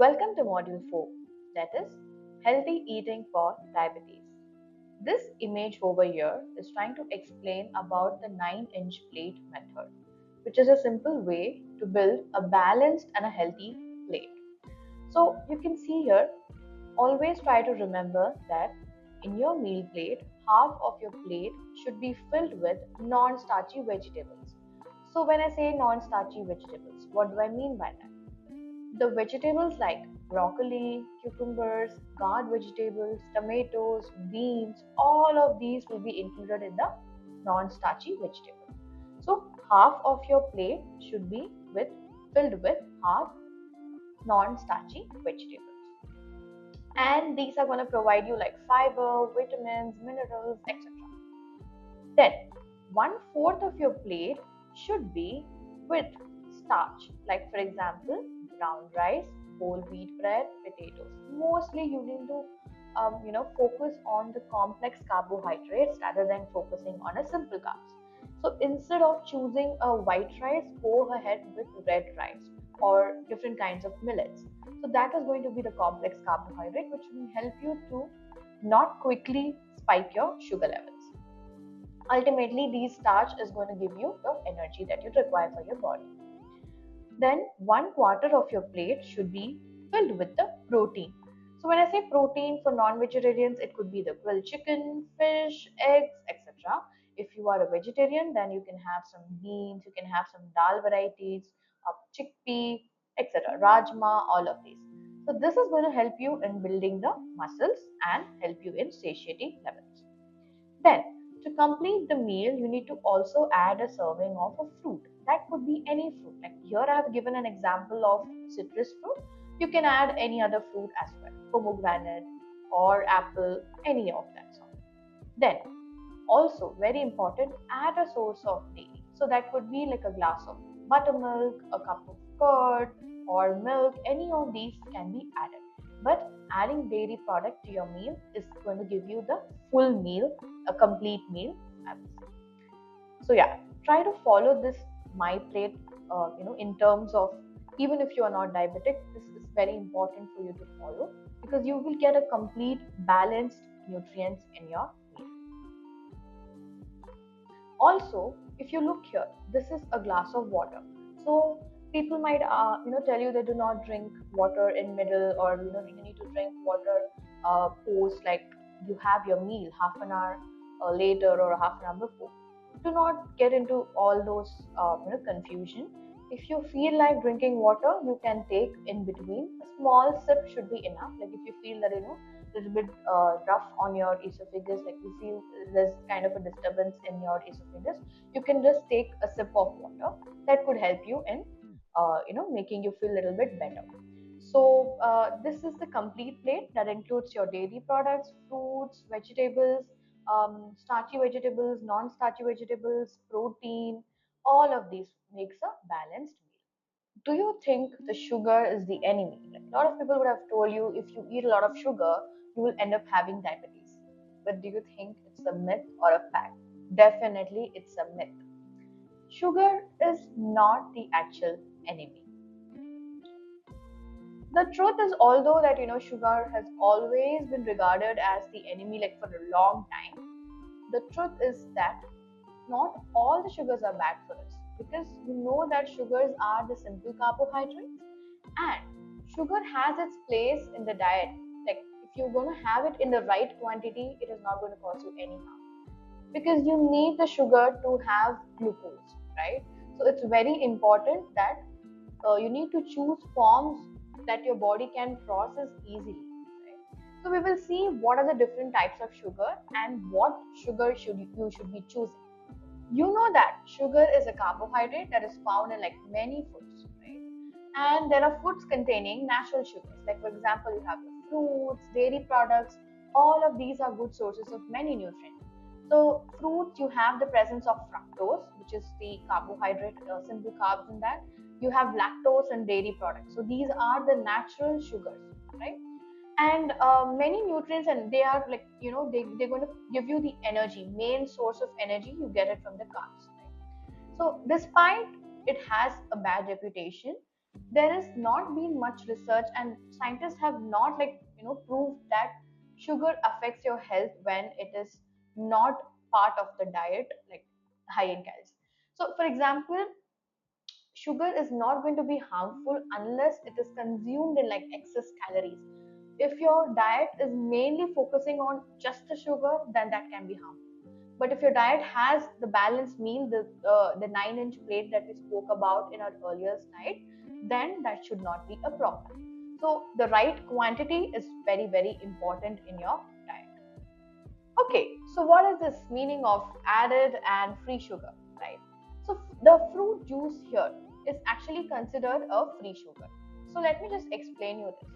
Welcome to Module 4, that is Healthy Eating for Diabetes. This image over here is trying to explain about the 9-inch plate method, which is a simple way to build a balanced and a healthy plate. So you can see here, always try to remember that in your meal plate, half of your plate should be filled with non-starchy vegetables. So when I say non-starchy vegetables, what do I mean by that? The vegetables like broccoli, cucumbers, gourd vegetables, tomatoes, beans, all of these will be included in the non-starchy vegetable. So half of your plate should be filled with half non-starchy vegetables. And these are going to provide you like fiber, vitamins, minerals, etc. Then, one-fourth of your plate should be with starch, like for example, brown rice, whole wheat bread, potatoes. Mostly, you need to, focus on the complex carbohydrates rather than focusing on a simple carbs. So instead of choosing a white rice, go ahead with red rice or different kinds of millets. So that is going to be the complex carbohydrate, which will help you to not quickly spike your sugar levels. Ultimately, these starch is going to give you the energy that you require for your body. Then, one-quarter of your plate should be filled with the protein. So, when I say protein for non-vegetarians, it could be the grilled chicken, fish, eggs, etc. If you are a vegetarian, then you can have some beans, you can have some dal varieties, chickpea, etc. Rajma, all of these. So, this is going to help you in building the muscles and help you in satiety levels. Then, to complete the meal, you need to also add a serving of a fruit. That could be any fruit. Like here, I have given an example of citrus fruit. You can add any other fruit as well, pomegranate or apple, any of that sort. Then, also very important, add a source of dairy. So that could be like a glass of buttermilk, a cup of curd, or milk. Any of these can be added. But adding dairy product to your meal is going to give you the full meal, a complete meal, I would say. So yeah, try to follow this my plate. In terms of, even if you are not diabetic, this is very important for you to follow because you will get a complete balanced nutrients in your meal. Also, if you look here, this is a glass of water. So people might tell you they do not drink water in middle, or you need to drink water post, like you have your meal half an hour later or half an hour before. Do not get into all those confusion. If you feel like drinking water, you can take in between. A small sip should be enough. Like if you feel that little bit rough on your esophagus, like you feel there's kind of a disturbance in your esophagus, you can just take a sip of water. That could help you in making you feel a little bit better. So this is the complete plate that includes your dairy products, fruits, vegetables, starchy vegetables, non-starchy vegetables, protein. All of these makes a balanced meal. Do you think the sugar is the enemy? Like a lot of people would have told you, if you eat a lot of sugar, you will end up having diabetes. But do you think it's a myth or a fact? Definitely, it's a myth. Sugar is not the actual enemy. The truth is, although that sugar has always been regarded as the enemy, like for a long time, the truth is that not all the sugars are bad for us, because you know that sugars are the simple carbohydrates, and sugar has its place in the diet. Like if you're going to have it in the right quantity, it is not going to cause you any harm, because you need the sugar to have glucose, right? So it's very important that you need to choose forms that your body can process easily, right? So we will see what are the different types of sugar and what sugar you should be choosing. You know that sugar is a carbohydrate that is found in like many foods, right? And there are foods containing natural sugars. Like for example, you have the fruits, dairy products. All of these are good sources of many nutrients. So fruits, you have the presence of fructose, which is the carbohydrate, simple carbs in that. You have lactose and dairy products. So these are the natural sugars, right? And many nutrients, and they are like they're going to give you the energy. Main source of energy, you get it from the carbs, right? So despite it has a bad reputation, There has not been much research, and scientists have not proved that sugar affects your health when it is not part of the diet, like high in calories. So for example, sugar is not going to be harmful unless it is consumed in like excess calories. If your diet is mainly focusing on just the sugar, then that can be harmful. But if your diet has the balanced meal, the 9-inch plate that we spoke about in our earlier slide, then that should not be a problem. So the right quantity is very very important in your diet. Okay, so what is this meaning of added and free sugar, right? So the fruit juice here is actually considered a free sugar. So let me just explain you this.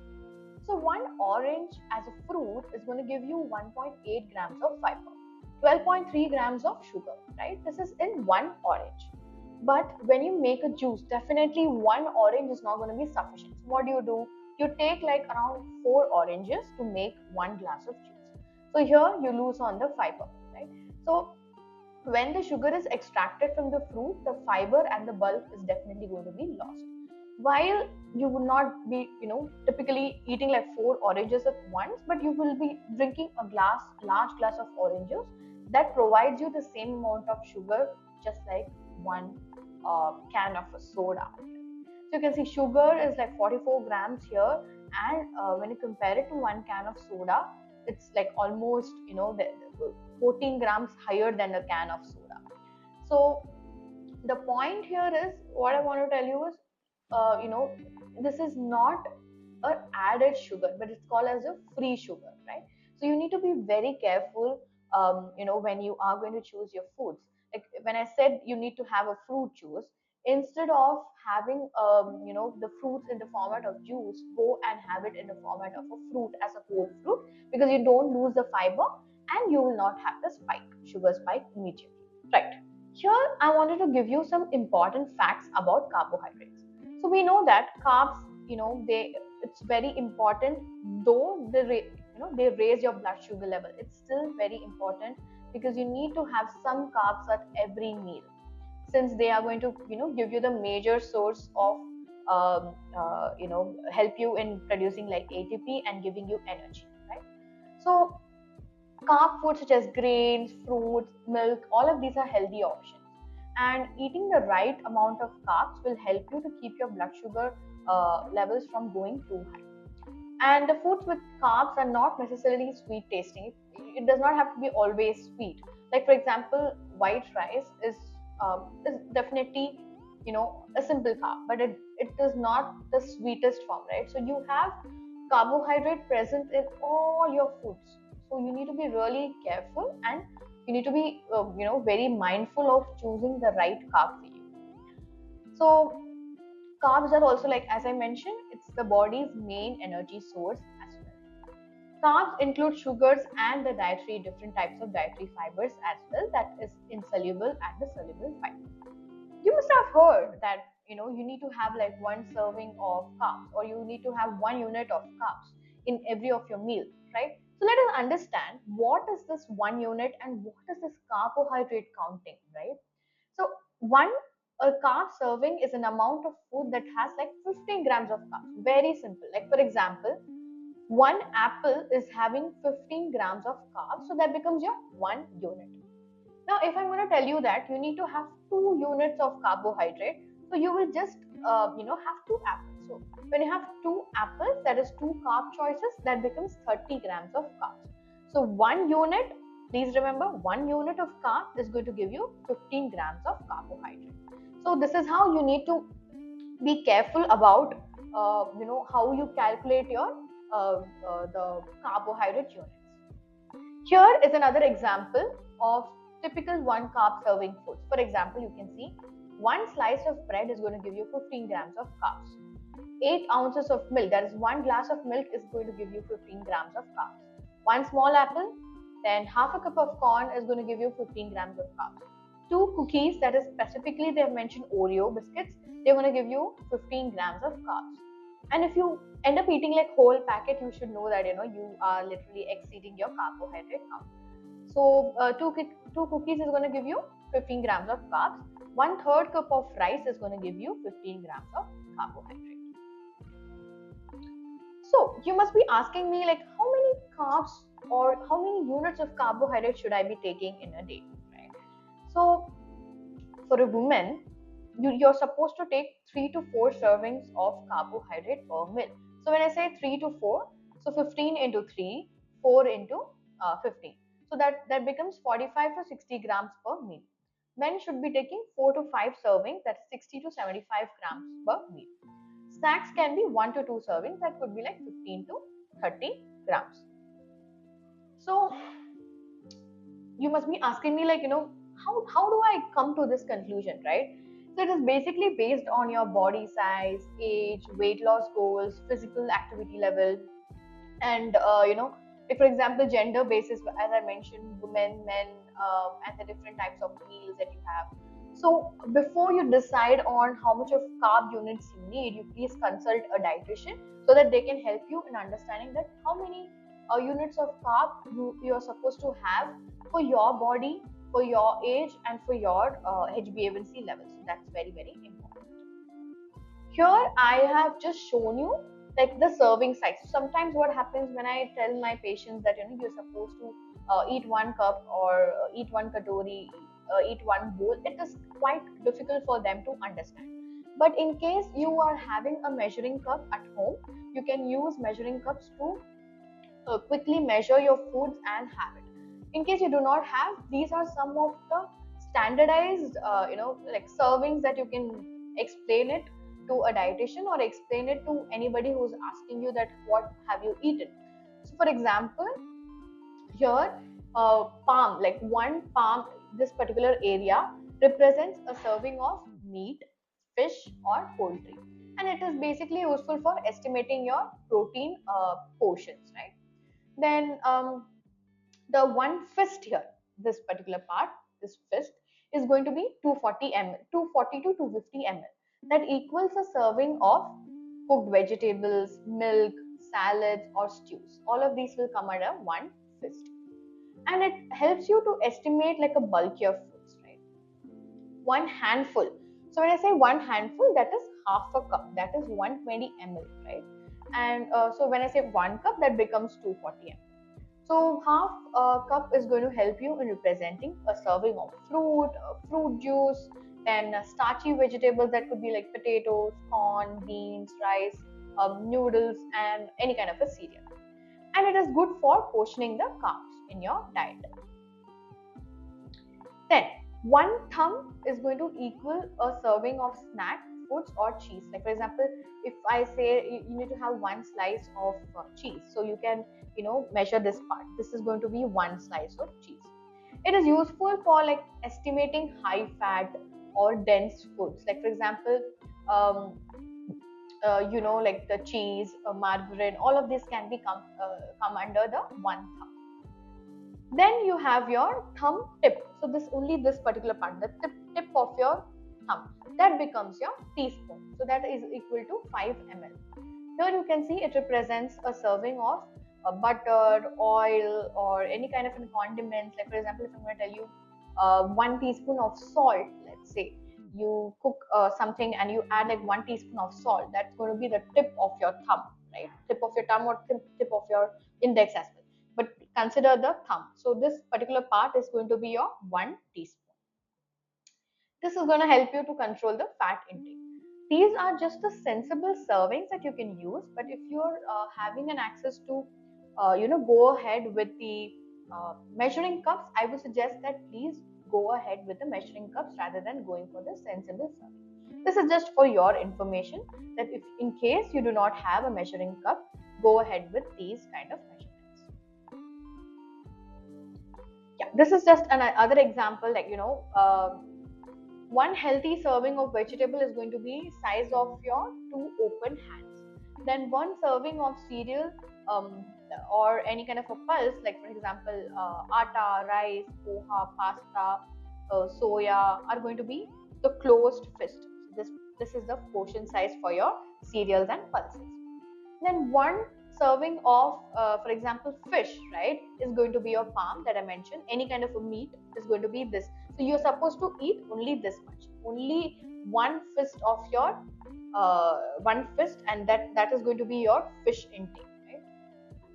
So one orange as a fruit is going to give you 1.8 grams of fiber, 12.3 grams of sugar, right? This is in one orange. But when you make a juice, definitely one orange is not going to be sufficient. So what do? You take like around 4 oranges to make 1 glass of juice. So here you lose on the fiber, right? So when the sugar is extracted from the fruit, the fiber and the bulk is definitely going to be lost. While you would not be, typically eating like 4 oranges at once, but you will be drinking a large glass of oranges that provides you the same amount of sugar, just like one can of a soda. So you can see sugar is like 44 grams here, and when you compare it to one can of soda, it's like almost the 14 grams higher than a can of soda. So the point here is, what I want to tell you is, this is not a added sugar, but it's called as a free sugar, right? So you need to be very careful, when you are going to choose your foods. Like when I said you need to have a fruit juice, instead of having the fruits in the format of juice, go and have it in the format of a fruit as a whole fruit, because you don't lose the fiber and you will not have the sugar spike immediately, right? Here, I wanted to give you some important facts about carbohydrates. So we know that carbs, it's very important. Though they raise your blood sugar level, it's still very important because you need to have some carbs at every meal, since they are going to give you the major source of help you in producing like ATP and giving you energy, right? So carb foods such as grains, fruits, milk, all of these are healthy options. And eating the right amount of carbs will help you to keep your blood sugar levels from going too high. And the foods with carbs are not necessarily sweet tasting. It does not have to be always sweet. Like for example, white rice is definitely a simple carb, but it is not the sweetest form, right? So you have carbohydrate present in all your foods. So you need to be really careful, and you need to be very mindful of choosing the right carb for you. So carbs are also, like as I mentioned, it's the body's main energy source as well. Carbs include sugars and the dietary different types of dietary fibers as well, that is insoluble and the soluble fiber. You must have heard that you need to have like one serving of carbs, or you need to have 1 unit of carbs in every of your meal, right? So let us understand what is this 1 unit and what is this carbohydrate counting, right? So one a carb serving is an amount of food that has like 15 grams of carbs. Very simple. Like for example, one apple is having 15 grams of carbs, so that becomes your 1 unit. Now, if I'm going to tell you that you need to have 2 units of carbohydrate, so you will just have two apples. So when you have two apples, that is two carb choices, that becomes 30 grams of carbs. So 1 unit, please remember, 1 unit of carb is going to give you 15 grams of carbohydrate. So this is how you need to be careful about how you calculate your the carbohydrate units. Here is another example of typical one carb serving foods. For example, you can see one slice of bread is going to give you 15 grams of carbs. 8 ounces of milk, that is one glass of milk, is going to give you 15 grams of carbs. One small apple, then half a cup of corn is going to give you 15 grams of carbs. Two cookies, that is specifically they have mentioned Oreo biscuits, they're going to give you 15 grams of carbs. And if you end up eating like whole packet, you should know that you are literally exceeding your carbohydrate count. So two cookies is going to give you 15 grams of carbs. 1/3 cup of rice is going to give you 15 grams of carbohydrate. So you must be asking me like how many carbs or how many units of carbohydrate should I be taking in a day, right? So for a woman, you're supposed to take 3 to 4 servings of carbohydrate per meal. So when I say 3 to 4, so 15 into 3, 4 into 15. So that becomes 45 to 60 grams per meal. Men should be taking 4 to 5 servings, that's 60 to 75 grams per meal. Snacks can be 1 to 2 servings, that could be like 15 to 30 grams. So you must be asking me like, how do I come to this conclusion, right? So it is basically based on your body size, age, weight loss goals, physical activity level, and like for example gender basis, as I mentioned, women, men, and the different types of meals that you have. So before you decide on how much of carb units you need, you please consult a dietitian so that they can help you in understanding that how many units of carb you're supposed to have for your body, for your age, and for your HbA1c levels. So that's very, very important. Here I have just shown you like the serving size. Sometimes what happens when I tell my patients that you're supposed to eat 1 cup or eat 1 katori, eat one bowl, it is quite difficult for them to understand. But in case you are having a measuring cup at home, you can use measuring cups to quickly measure your foods and have it. In case you do not have, these are some of the standardized like servings that you can explain it to a dietitian or explain it to anybody who's asking you that what have you eaten. So for example, here palm, like one palm, this particular area represents a serving of meat, fish, or poultry, and it is basically useful for estimating your protein portions, right? Then the one fist here, this particular part, this fist is going to be 240 ml, 240 to 250 ml. That equals a serving of cooked vegetables, milk, salads, or stews. All of these will come under one fist, and it helps you to estimate like a bulkier foods, right? One handful. So when I say one handful, that is half a cup. That is 120 ml, right? And so when I say 1 cup, that becomes 240 ml. So half a cup is going to help you in representing a serving of fruit juice, then starchy vegetables that could be like potatoes, corn, beans, rice, noodles, and any kind of a cereal. And it is good for portioning the carbs in your diet. Then one thumb is going to equal a serving of snack foods or cheese. Like for example, if I say you need to have one slice of cheese, so you can measure this part. This is going to be one slice of cheese. It is useful for like estimating high fat or dense foods. Like for example, um, like the cheese, margarine, all of this can be come under the one thumb. Then you have your thumb tip. So this particular part, the tip of your thumb, that becomes your teaspoon. So that is equal to 5 ml. Here you can see it represents a serving of butter, oil, or any kind of condiments. Like for example, if I'm going to tell you 1 teaspoon of salt, let's say you cook something and you add like 1 teaspoon of salt, that's going to be the tip of your thumb, right? Tip of your thumb or tip of your index as well. But consider the thumb. So this particular part is going to be your 1 teaspoon. This is going to help you to control the fat intake. These are just the sensible servings that you can use. But if you're having an access to, go ahead with the measuring cups, I would suggest that please go ahead with the measuring cups rather than going for the sensible serving. This is just for your information that if in case you do not have a measuring cup, go ahead with these kind of measurements. Yeah, this is just another example, like one healthy serving of vegetable is going to be size of your two open hands. Then one serving of cereal, or any kind of a pulse, like for example atta, rice, poha, pasta, soya, are going to be the closed fist. This is the portion size for your cereals and pulses. Then one serving of, for example, fish, right, is going to be your palm that I mentioned. Any kind of a meat is going to be this. So you're supposed to eat only this much, only one fist of your one fist, and that is going to be your fish intake, right?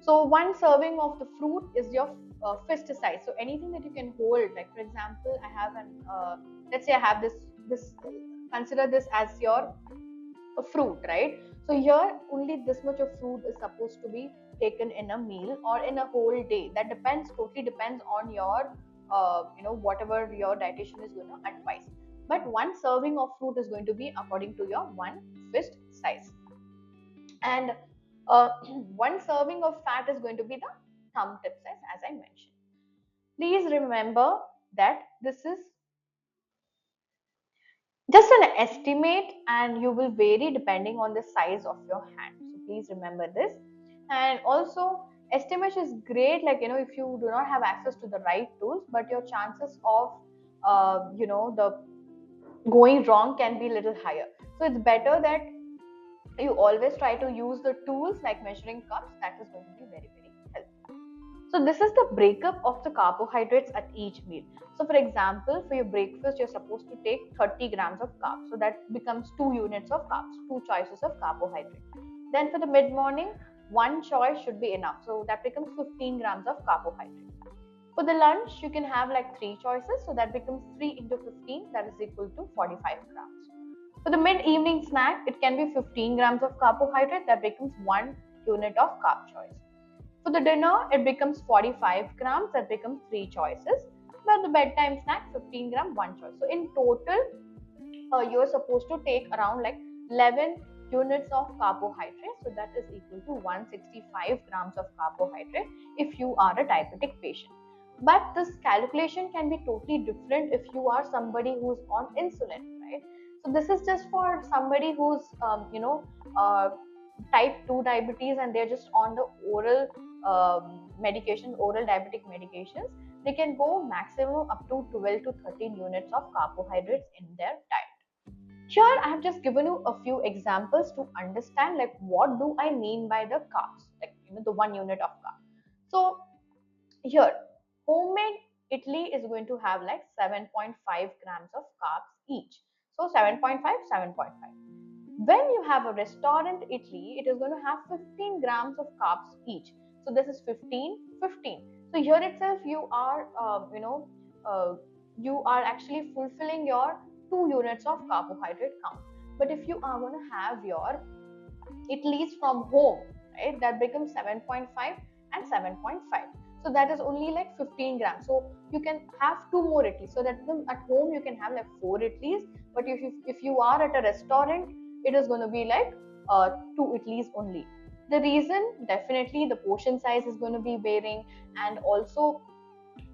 So one serving of the fruit is your fist size. So anything that you can hold, like for example, I have an let's say I have this consider this as your fruit, right? So here only this much of fruit is supposed to be taken in a meal or in a whole day. That depends, totally depends on your whatever your dietitian is going to advise. But one serving of fruit is going to be according to your one fist size, and one serving of fat is going to be the thumb tip size, as I mentioned. Please remember that this is just an estimate and you will vary depending on the size of your hand. So please remember this. And also, estimation is great, like if you do not have access to the right tools, but your chances of the going wrong can be a little higher. So it's better that you always try to use the tools like measuring cups. That is going to be very, very helpful. So this is the breakup of the carbohydrates at each meal. So for example, for your breakfast, you're supposed to take 30 grams of carbs. So that becomes 2 units of carbs, 2 choices of carbohydrate. Then for the mid-morning, one choice should be enough. So that becomes 15 grams of carbohydrate. For the lunch, you can have like 3 choices. So that becomes 3 into 15, that is equal to 45 grams. For the mid-evening snack, it can be 15 grams of carbohydrate, that becomes 1 unit of carb choice. For the dinner, it becomes 45 grams, that becomes 3 choices. But the bedtime snack, 15 gram, 1 choice. So in total, you're supposed to take around like 11 units of carbohydrate. So that is equal to 165 grams of carbohydrate if you are a diabetic patient. But this calculation can be totally different if you are somebody who's on insulin, right? So this is just for somebody who's type 2 diabetes and they're just on the oral medication, oral diabetic medications. They can go maximum up to 12 to 13 units of carbohydrates in their diet. Here I have just given you a few examples to understand like what do I mean by the carbs, like the 1 unit of carb. So here, homemade idli is going to have like 7.5 grams of carbs each. So 7.5, 7.5. When you have a restaurant idli, it is going to have 15 grams of carbs each. So this is 15, 15. So here itself, you are actually fulfilling your 2 units of carbohydrate count. But if you are going to have your idlis from home, right, that becomes 7.5 and 7.5. So that is only like 15 grams. So you can have 2 more idlis. So that at home you can have like 4 idlis. But if you are at a restaurant, it is going to be like 2 idlis only. The reason, definitely the portion size is going to be varying, and also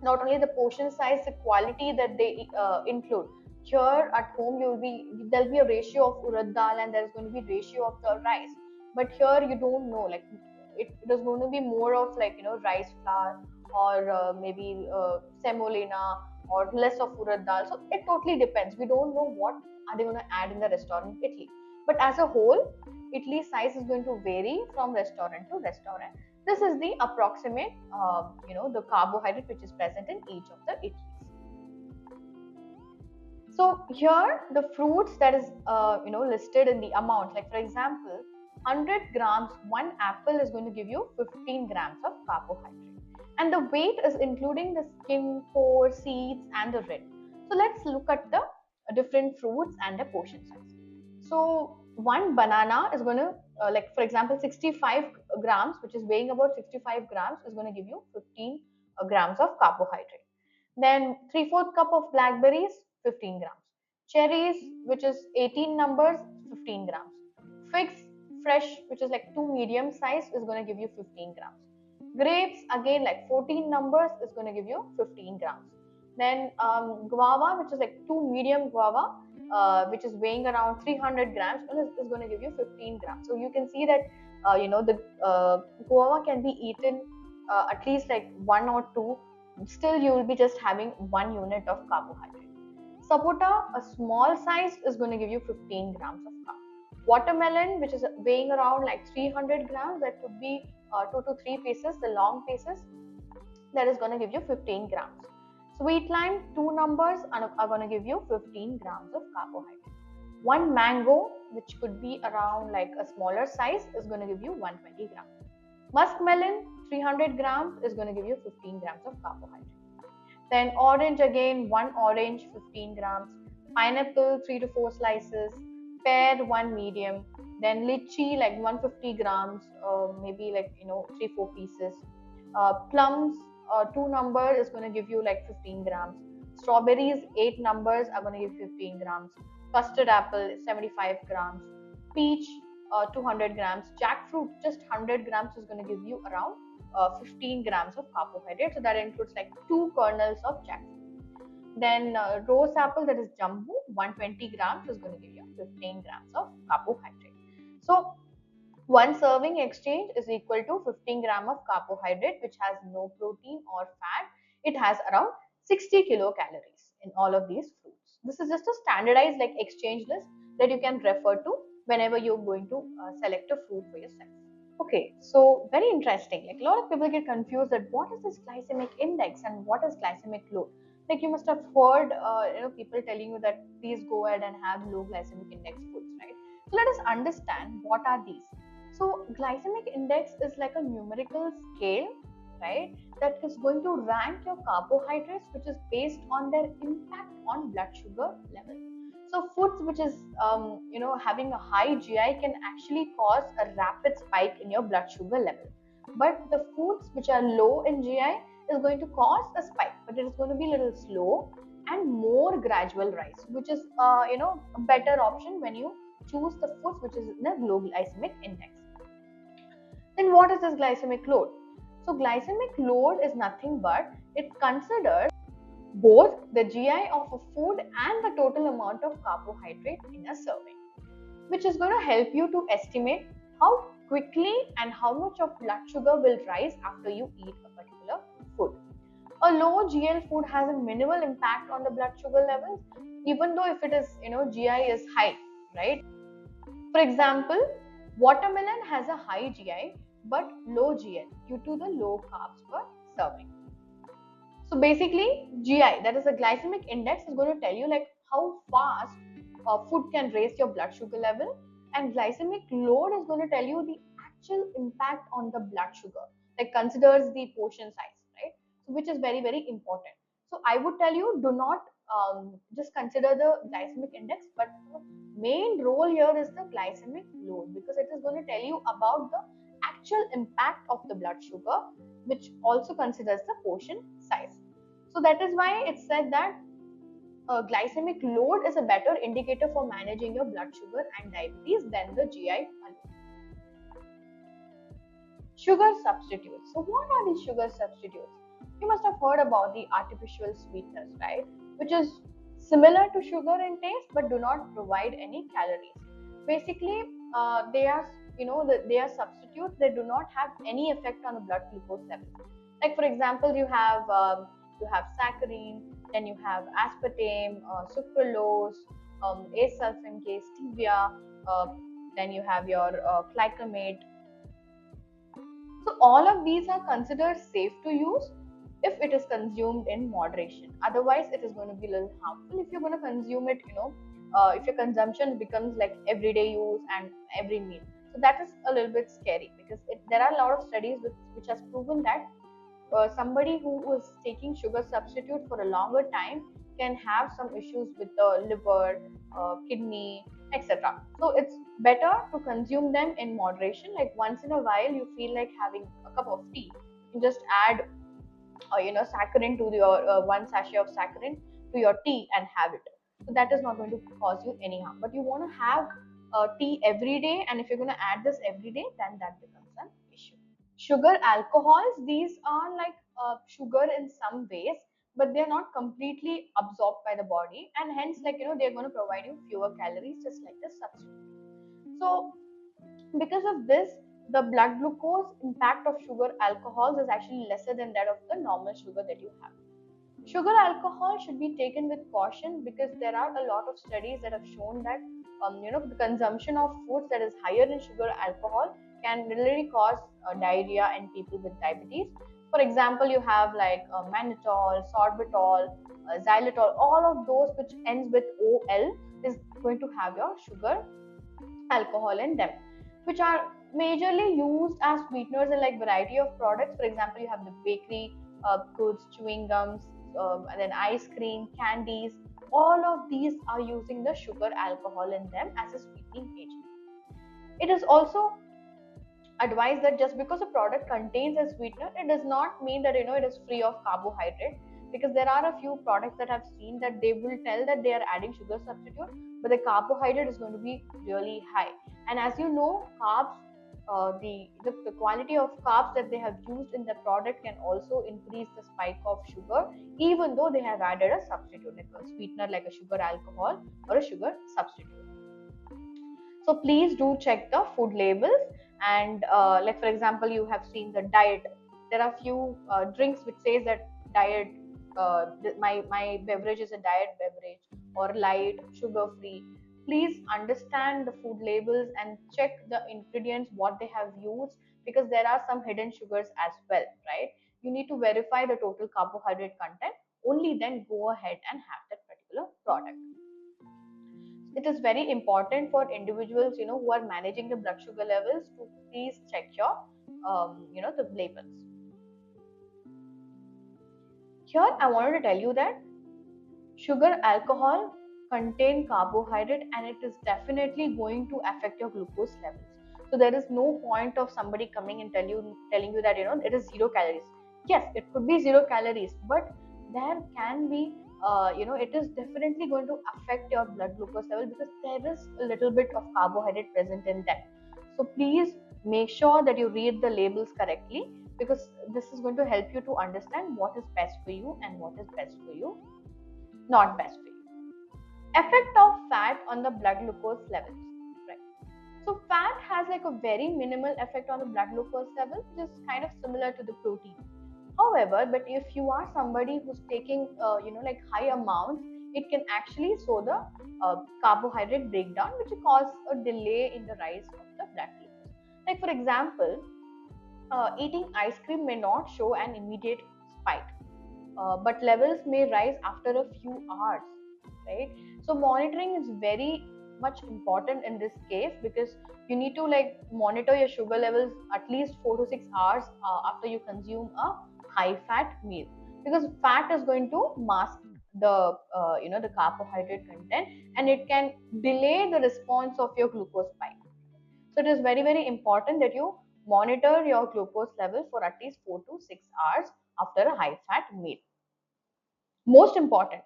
not only the portion size, the quality that they include. Here at home, there'll be a ratio of urad dal and there's going to be ratio of the rice. But here you don't know, like it is going to be more of like rice flour or maybe semolina or less of urad dal. So it totally depends. We don't know what are they going to add in the restaurant Italy. But as a whole, Italy size is going to vary from restaurant to restaurant. This is the approximate, the carbohydrate which is present in each of the idlis. So here the fruits that is listed in the amount, like for example, 100 grams, one apple is going to give you 15 grams of carbohydrate, and the weight is including the skin, core, seeds, and the red. So let's look at the different fruits and the portion size. So one banana is going to, like for example, 65 grams, which is weighing about 65 grams, is going to give you 15 grams of carbohydrate. Then 3/4 cup of blackberries, 15 grams. Cherries, which is 18 numbers, 15 grams. Figs, fresh, which is like 2 medium size, is going to give you 15 grams. Grapes, again like 14 numbers, is going to give you 15 grams. Then guava, which is like 2 medium guava, which is weighing around 300 grams, is going to give you 15 grams. So you can see that the guava can be eaten at least like 1 or 2. Still you will be just having 1 unit of carbohydrate. Sapota, a small size, is going to give you 15 grams of carb. Watermelon, which is weighing around like 300 grams, that could be 2 to 3 pieces, the long pieces, that is going to give you 15 grams. Sweet lime, two numbers are going to give you 15 grams of carbohydrate. One mango, which could be around like a smaller size, is going to give you 120 grams. Muskmelon, 300 grams, is going to give you 15 grams of carbohydrate. Then orange again, one orange, 15 grams. Pineapple, 3 to 4 slices. Pear, one medium. Then lychee, like 150 grams, maybe like 3 4 pieces. Plums, two number is going to give you like 15 grams. Strawberries, 8 numbers are going to give 15 grams. Custard apple, 75 grams. Peach, 200 grams. Jackfruit, just 100 grams is going to give you around 15 grams of carbohydrate. So that includes like 2 kernels of jackfruit. Then rose apple, that is jumbo, 120 grams is going to give you 15 grams of carbohydrate. So one serving exchange is equal to 15 gram of carbohydrate, which has no protein or fat. It has around 60 kilocalories in all of these fruits. This is just a standardized like exchange list that you can refer to whenever you're going to select a fruit for yourself. Okay, so very interesting. Like a lot of people get confused that what is this glycemic index and what is glycemic load. Like you must have heard, people telling you that please go ahead and have low glycemic index foods, right? So let us understand what are these. So glycemic index is like a numerical scale, right? That is going to rank your carbohydrates, which is based on their impact on blood sugar level. So foods which is having a high GI can actually cause a rapid spike in your blood sugar level. But the foods which are low in GI is going to cause a spike, but it is going to be a little slow and more gradual rise, which is a better option when you choose the foods which is in a low glycemic index. Then what is this glycemic load? So glycemic load is nothing but it considers both the GI of a food and the total amount of carbohydrate in a serving, which is going to help you to estimate how quickly and how much of blood sugar will rise after you eat a particular food. A low GL food has a minimal impact on the blood sugar levels, even though if it is, GI is high, right? For example, watermelon has a high GI but low GL due to the low carbs per serving. So basically, GI, that is a glycemic index, is going to tell you like how fast food can raise your blood sugar level, and glycemic load is going to tell you the actual impact on the blood sugar, like considers the portion size, right? So which is very very important. So I would tell you, do not just consider the glycemic index, but the main role here is the glycemic load, because it is going to tell you about the actual impact of the blood sugar, which also considers the portion size. So that is why it's said that glycemic load is a better indicator for managing your blood sugar and diabetes than the GI alone. Sugar substitutes. So what are these sugar substitutes? You must have heard about the artificial sweeteners, right? Which is similar to sugar in taste but do not provide any calories. Basically, they are they are substitutes. They do not have any effect on the blood glucose level. Like for example, you have saccharin, then you have aspartame, sucralose, asulfame, stevia, uh, then you have your glycamate. So all of these are considered safe to use if it is consumed in moderation. Otherwise, it is going to be a little harmful if you're going to consume it. If your consumption becomes like everyday use and every meal. So that is a little bit scary, because there are a lot of studies which has proven that somebody who was taking sugar substitute for a longer time can have some issues with the liver, kidney, etc. So it's better to consume them in moderation. Like once in a while, you feel like having a cup of tea, you just add, saccharin to your one sachet of saccharin to your tea and have it. So that is not going to cause you any harm. But you want to have tea every day, and if you're going to add this every day, then that becomes an issue. Sugar alcohols, these are like sugar in some ways, but they're not completely absorbed by the body, and hence like they're going to provide you fewer calories, just like the substitute. So because of this, the blood glucose impact of sugar alcohols is actually lesser than that of the normal sugar that you have. Sugar alcohol should be taken with caution, because there are a lot of studies that have shown that the consumption of foods that is higher in sugar alcohol can literally cause diarrhea in people with diabetes. For example, you have like mannitol, sorbitol, xylitol, all of those which ends with ol is going to have your sugar alcohol in them, which are majorly used as sweeteners in like variety of products. For example, you have the bakery goods, chewing gums, and then ice cream, candies. All of these are using the sugar alcohol in them as a sweetening agent. It is also advised that just because a product contains a sweetener, it does not mean that it is free of carbohydrate, because there are a few products that I've seen that they will tell that they are adding sugar substitute, but the carbohydrate is going to be really high. And as you know, carbs, the quality of carbs that they have used in the product can also increase the spike of sugar, even though they have added a substitute like a sweetener like a sugar alcohol or a sugar substitute. So please do check the food labels. And like for example, you have seen the diet. There are few drinks which says that diet. My beverage is a diet beverage or light, sugar free. Please understand the food labels and check the ingredients what they have used, because there are some hidden sugars as well, right? You need to verify the total carbohydrate content. Only then go ahead and have that particular product. It is very important for individuals who are managing the blood sugar levels to please check your the labels. Here I wanted to tell you that sugar alcohol contain carbohydrate, and it is definitely going to affect your glucose levels. So there is no point of somebody coming and telling you that it is 0 calories. Yes, it could be 0 calories, but there can be it is definitely going to affect your blood glucose level, because there is a little bit of carbohydrate present in that. So please make sure that you read the labels correctly, because this is going to help you to understand what is best for you and what is best for you not best for you. Effect of fat on the blood glucose levels, right? So fat has like a very minimal effect on the blood glucose level, which is kind of similar to the protein. However, but if you are somebody who's taking like high amounts, it can actually show the carbohydrate breakdown, which will cause a delay in the rise of the blood glucose. Like for example, eating ice cream may not show an immediate spike, but levels may rise after a few hours, right? So monitoring is very much important in this case, because you need to like monitor your sugar levels at least 4 to 6 hours after you consume a high fat meal, because fat is going to mask the the carbohydrate content, and it can delay the response of your glucose spike. So it is very, very important that you monitor your glucose level for at least 4 to 6 hours after a high fat meal. Most important,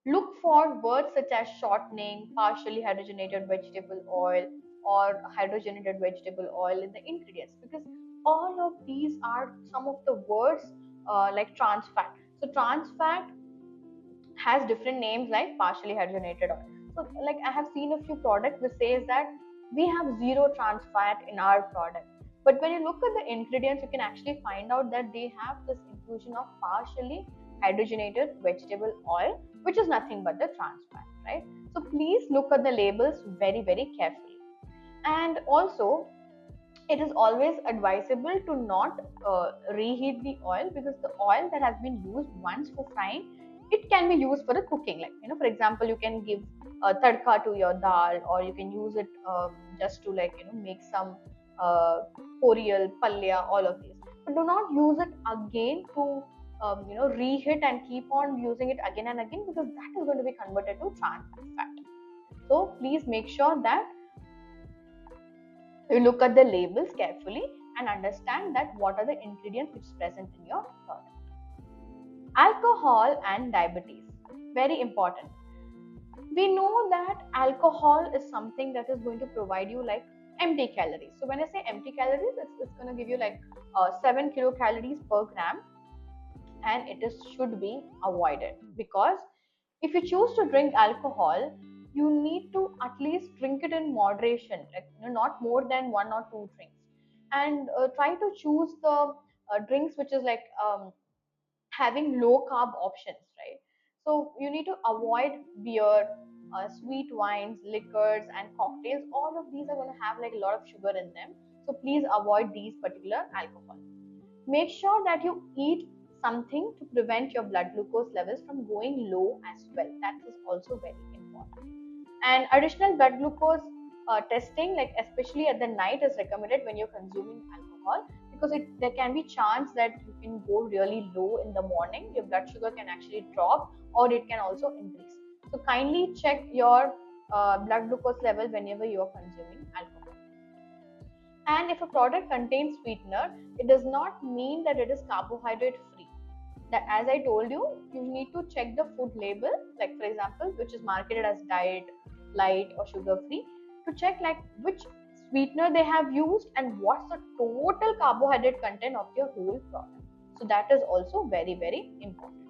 look for words such as shortening, partially hydrogenated vegetable oil, or hydrogenated vegetable oil in the ingredients, because all of these are some of the words like trans fat. So trans fat has different names like partially hydrogenated oil. So like I have seen a few products which says that we have zero trans fat in our product. But when you look at the ingredients, you can actually find out that they have this inclusion of partially hydrogenated vegetable oil, which is nothing but the trans fat, right? So please look at the labels very, very carefully. And also, it is always advisable to not reheat the oil, because the oil that has been used once for frying, it can be used for the cooking. Like for example, you can give tadka to your dal, or you can use it just to like make some uh, poriyal palya, all of these. But do not use it again to reheat and keep on using it again and again, because that is going to be converted to trans fat. So please make sure that you look at the labels carefully and understand that what are the ingredients which is present in your product. Alcohol and diabetes. Very important. We know that alcohol is something that is going to provide you like empty calories. So when I say empty calories, it's going to give you like 7 kilocalories per gram, and it is should be avoided, because if you choose to drink alcohol, you need to at least drink it in moderation, like not more than one or two drinks, and try to choose the drinks which is like having low carb options, right? So you need to avoid beer, sweet wines, liquors, and cocktails, all of these are going to have like a lot of sugar in them. So please avoid these particular alcohol. Make sure that you eat something to prevent your blood glucose levels from going low as well. That is also very important. And additional blood glucose testing, like especially at the night, is recommended when you're consuming alcohol, because there can be chance that you can go really low in the morning. Your blood sugar can actually drop, or it can also increase. So kindly check your blood glucose level whenever you are consuming alcohol. And if a product contains sweetener, it does not mean that it is carbohydrate free. That, as I told you, you need to check the food label, like for example, which is marketed as diet, light, or sugar free, to check like which sweetener they have used and what's the total carbohydrate content of your whole product. So that is also very, very important.